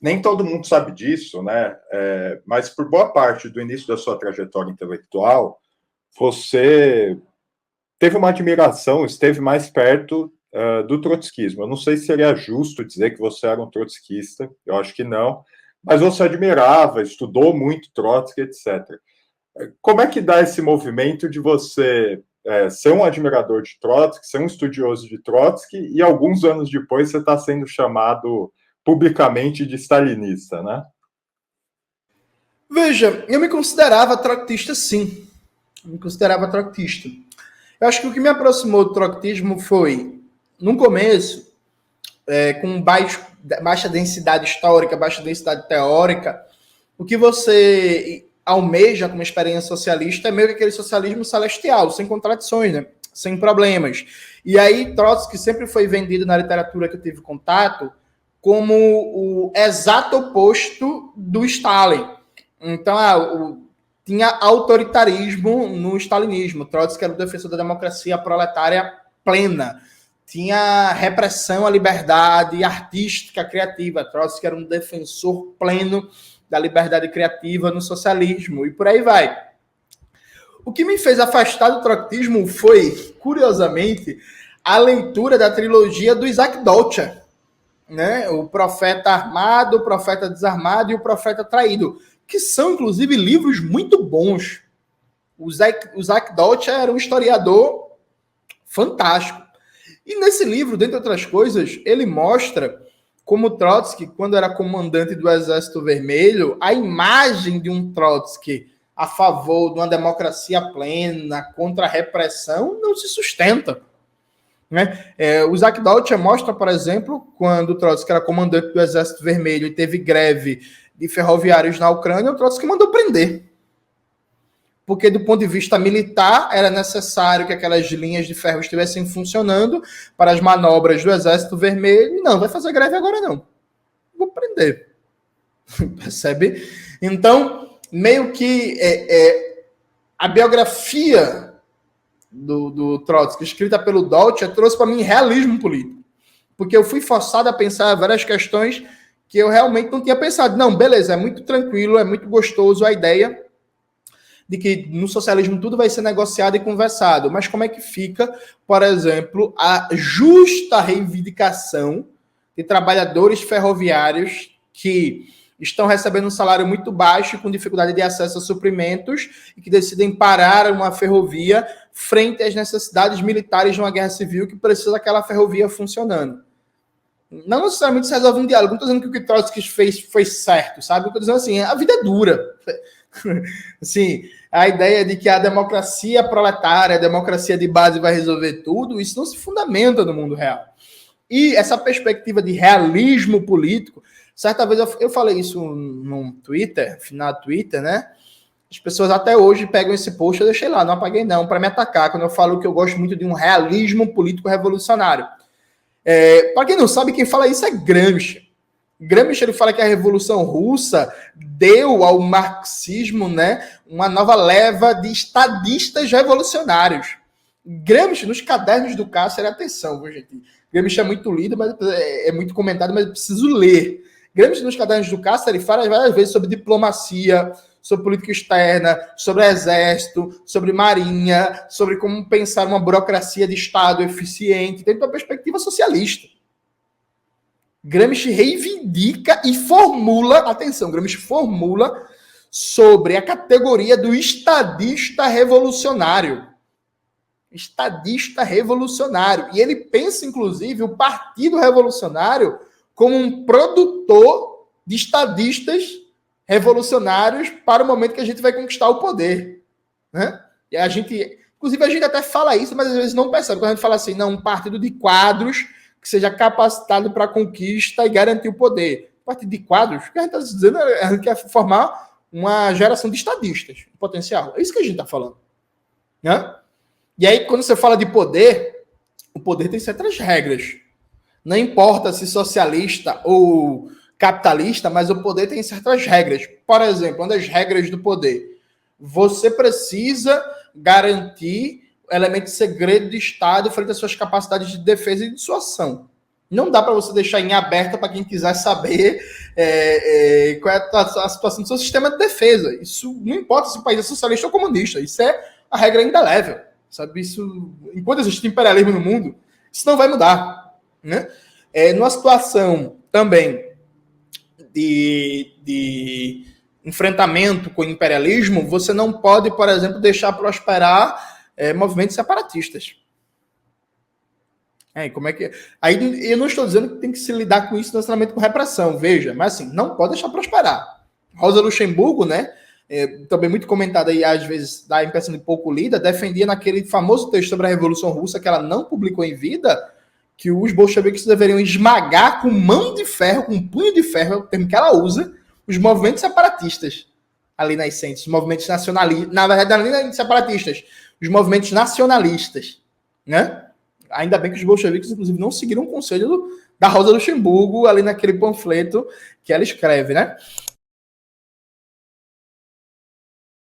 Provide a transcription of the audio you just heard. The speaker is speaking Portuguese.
nem todo mundo sabe disso, né? Mas por boa parte do início da sua trajetória intelectual, você teve uma admiração, esteve mais perto do trotskismo. Eu não sei se seria justo dizer que você era um trotskista, eu acho que não, mas você admirava, estudou muito Trotsky, etc. Como é que dá esse movimento de você ser um admirador de Trotsky, ser um estudioso de Trotsky, e alguns anos depois você está sendo chamado publicamente de stalinista, né? Veja, eu me considerava trotskista, sim. Eu me considerava trotskista. Eu acho que o que me aproximou do trotskismo foi, no começo, com baixa densidade histórica, baixa densidade teórica, o que você almeja como experiência socialista é meio que aquele socialismo celestial, sem contradições, né? Sem problemas. E aí, Trotsky sempre foi vendido na literatura que eu tive contato como o exato oposto do Stalin. Então, tinha autoritarismo no stalinismo. Trotsky era o defensor da democracia proletária plena. Tinha repressão à liberdade artística, criativa. Trotsky era um defensor pleno da liberdade criativa no socialismo. E por aí vai. O que me fez afastar do trotskismo foi, curiosamente, a leitura da trilogia do Isaac Deutscher, né? O Profeta Armado, o Profeta Desarmado e o Profeta Traído, que são, inclusive, livros muito bons. O Isaac Deutscher era um historiador fantástico. E nesse livro, dentre outras coisas, ele mostra como Trotsky, quando era comandante do Exército Vermelho, a imagem de um Trotsky a favor de uma democracia plena, contra a repressão, não se sustenta. Né? O Isaac Deutscher mostra, por exemplo, quando Trotsky era comandante do Exército Vermelho e teve greve de ferroviários na Ucrânia, o Trotsky mandou prender. Porque, do ponto de vista militar, era necessário que aquelas linhas de ferro estivessem funcionando para as manobras do Exército Vermelho. E não, vai fazer greve agora não. Vou prender. Percebe? Então, meio que a biografia do Trotsky, escrita pelo Deutscher, trouxe para mim realismo político. Porque eu fui forçado a pensar várias questões que eu realmente não tinha pensado. Não, beleza, é muito tranquilo, é muito gostoso a ideia de que no socialismo tudo vai ser negociado e conversado. Mas como é que fica, por exemplo, a justa reivindicação de trabalhadores ferroviários que estão recebendo um salário muito baixo e com dificuldade de acesso a suprimentos e que decidem parar uma ferrovia frente às necessidades militares de uma guerra civil que precisa daquela ferrovia funcionando? Não necessariamente se resolve um diálogo. Não estou dizendo que o que Trotsky fez foi certo, sabe? Estou dizendo assim, a vida é dura. Assim, a ideia de que a democracia proletária, a democracia de base vai resolver tudo, isso não se fundamenta no mundo real. E essa perspectiva de realismo político, certa vez eu falei isso no Twitter, final do Twitter, né? As pessoas até hoje pegam esse post, eu deixei lá, não apaguei não, para me atacar, quando eu falo que eu gosto muito de um realismo político revolucionário. Para quem não sabe, quem fala isso é Gramsci. Gramsci, ele fala que a Revolução Russa deu ao marxismo, né, uma nova leva de estadistas revolucionários. Gramsci, nos cadernos do Cássio, atenção, viu, gente? Gramsci é muito lido, mas é muito comentado, mas eu preciso ler. Gramsci, nos cadernos do Cássio, ele fala várias vezes sobre diplomacia, sobre política externa, sobre exército, sobre marinha, sobre como pensar uma burocracia de Estado eficiente, dentro da perspectiva socialista. Gramsci reivindica e formula, atenção, Gramsci formula sobre a categoria do estadista revolucionário. Estadista revolucionário. E ele pensa, inclusive, o Partido Revolucionário como um produtor de estadistas revolucionários para o momento que a gente vai conquistar o poder. Né? E a gente, inclusive, a gente até fala isso, mas às vezes não percebe. Quando a gente fala assim, não, um partido de quadros que seja capacitado para a conquista e garantir o poder. A partir de quadros, o que a gente está dizendo é que a gente quer formar uma geração de estadistas, potencial. É isso que a gente está falando. Né? E aí, quando você fala de poder, o poder tem certas regras. Não importa se socialista ou capitalista, mas o poder tem certas regras. Por exemplo, uma das regras do poder. Você precisa garantir elemento de segredo de Estado frente às suas capacidades de defesa e dissuasão. Não dá para você deixar em aberto para quem quiser saber qual é a situação do seu sistema de defesa. Isso não importa se o país é socialista ou comunista. Isso é a regra indelével. Sabe? Isso, enquanto existe imperialismo no mundo, isso não vai mudar. Né? Numa situação também de enfrentamento com o imperialismo, você não pode, por exemplo, deixar prosperar movimentos separatistas. Como é que... Aí eu não estou dizendo que tem que se lidar com isso necessariamente com repressão, veja, mas assim, não pode deixar prosperar. Rosa Luxemburgo, né, também muito comentada e às vezes dá a impressão de pouco lida, defendia naquele famoso texto sobre a Revolução Russa, que ela não publicou em vida, que os bolcheviques deveriam esmagar com mão de ferro, com punho de ferro, é o termo que ela usa, os movimentos separatistas ali nascentes, os movimentos nacionalistas, na verdade, não separatistas, os movimentos nacionalistas, né? Ainda bem que os bolcheviques, inclusive, não seguiram o conselho da Rosa Luxemburgo ali naquele panfleto que ela escreve, né?